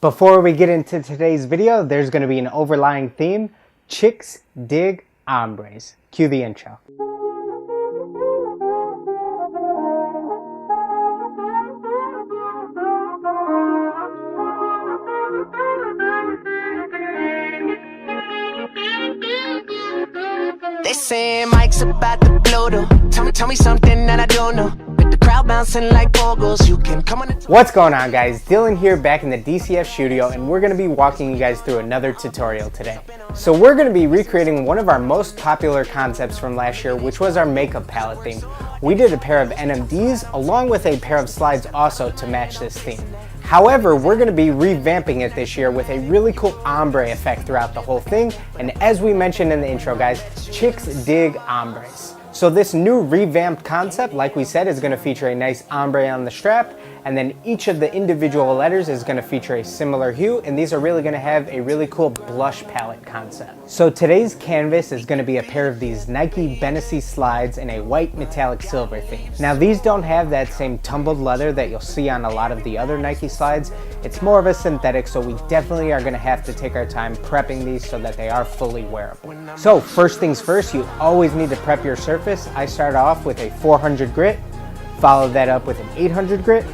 Before we get into today's video, there's going to be an overlying theme: chicks dig ombres. Cue the intro. They say Mike's about to blow though. Tell me something that I don't know. With the crowd bouncing like bogles, you can come on. What's going on, guys? Dillon here, back in the DCF studio, and we're going to be walking you guys through another tutorial today. So we're going to be recreating one of our most popular concepts from last year, which was our makeup palette theme. We did a pair of NMDs along with a pair of slides also to match this theme. However, we're going to be revamping it this year with a really cool ombre effect throughout the whole thing. And as we mentioned in the intro, guys, chicks dig ombres. So this new revamped concept, like we said, is going to feature a nice ombre on the strap, and then each of the individual letters is going to feature a similar hue, and these are really going to have a really cool blush palette concept. So today's canvas is going to be a pair of these Nike Benesy slides in a white metallic silver theme. Now these don't have that same tumbled leather that you'll see on a lot of the other Nike slides. It's more of a synthetic, so we definitely are going to have to take our time prepping these so that they are fully wearable. So first things first, you always need to prep your surface. I start off with a 400 grit, follow that up with an 800 grit,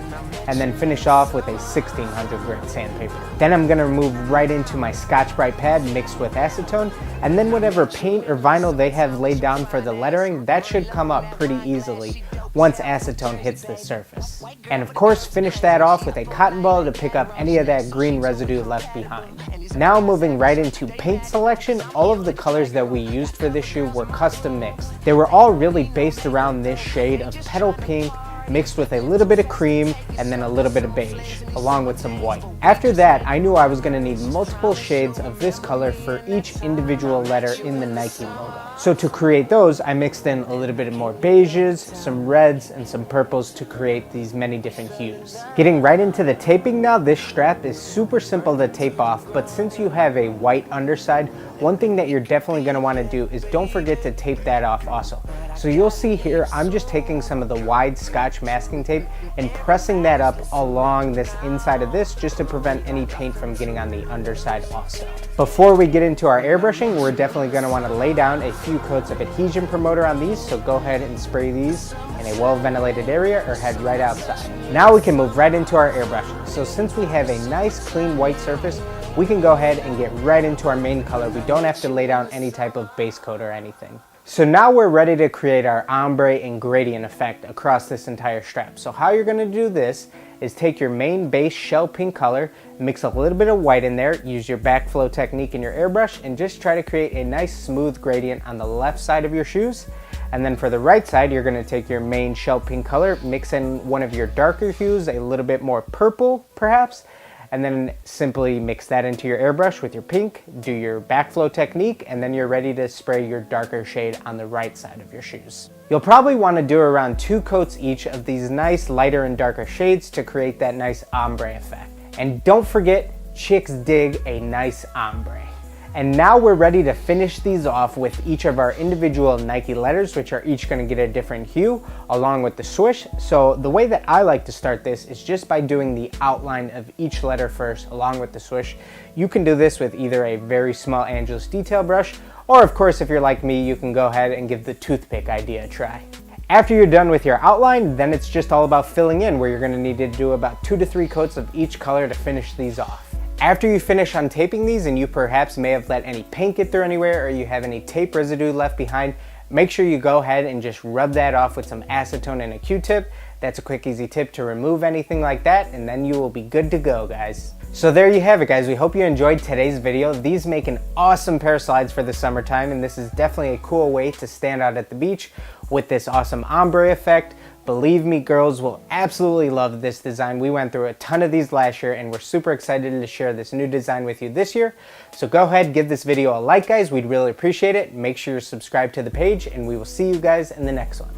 and then finish off with a 1600 grit sandpaper. Then I'm gonna move right into my Scotch-Brite pad mixed with acetone, and then whatever paint or vinyl they have laid down for the lettering, that should come up pretty easily once acetone hits the surface. And of course, finish that off with a cotton ball to pick up any of that green residue left behind. Now moving right into paint selection, all of the colors that we used for this shoe were custom mixed. They were all really based around this shade of petal pink, mixed with a little bit of cream and then a little bit of beige, along with some white. After that, I knew I was going to need multiple shades of this color for each individual letter in the Nike logo. So to create those, I mixed in a little bit more beiges, some reds, and some purples to create these many different hues. Getting right into the taping now, this strap is super simple to tape off, but since you have a white underside, one thing that you're definitely going to want to do is don't forget to tape that off also. So you'll see here, I'm just taking some of the wide Scotch masking tape and pressing that up along this inside of this just to prevent any paint from getting on the underside also. Before we get into our airbrushing, we're definitely going to want to lay down a few coats of adhesion promoter on these, so go ahead and spray these in a well-ventilated area or head right outside. Now we can move right into our airbrushing. So since we have a nice clean white surface, we can go ahead and get right into our main color. We don't have to lay down any type of base coat or anything. So now we're ready to create our ombre and gradient effect across this entire strap. So how you're going to do this is take your main base shell pink color, mix a little bit of white in there, use your backflow technique in your airbrush, and just try to create a nice smooth gradient on the left side of your shoes. And then for the right side, you're going to take your main shell pink color, mix in one of your darker hues, a little bit more purple perhaps, and then simply mix that into your airbrush with your pink, do your backflow technique, and then you're ready to spray your darker shade on the right side of your shoes. You'll probably want to do around 2 coats each of these nice lighter and darker shades to create that nice ombre effect. And don't forget, chicks dig a nice ombre. And now we're ready to finish these off with each of our individual Nike letters, which are each going to get a different hue along with the swoosh. So the way that I like to start this is just by doing the outline of each letter first along with the swoosh. You can do this with either a very small Angelus detail brush, or of course if you're like me, you can go ahead and give the toothpick idea a try. After you're done with your outline, then it's just all about filling in, where you're going to need to do about 2 to 3 coats of each color to finish these off. After you finish untaping these, and you perhaps may have let any paint get through anywhere, or you have any tape residue left behind, make sure you go ahead and just rub that off with some acetone and a Q-tip. That's a quick, easy tip to remove anything like that, and then you will be good to go, guys. So there you have it, guys. We hope you enjoyed today's video. These make an awesome pair of slides for the summertime, and this is definitely a cool way to stand out at the beach with this awesome ombre effect. Believe me, girls will absolutely love this design. We went through a ton of these last year, and we're super excited to share this new design with you this year. So go ahead, give this video a like, guys. We'd really appreciate it. Make sure you're subscribed to the page, and we will see you guys in the next one.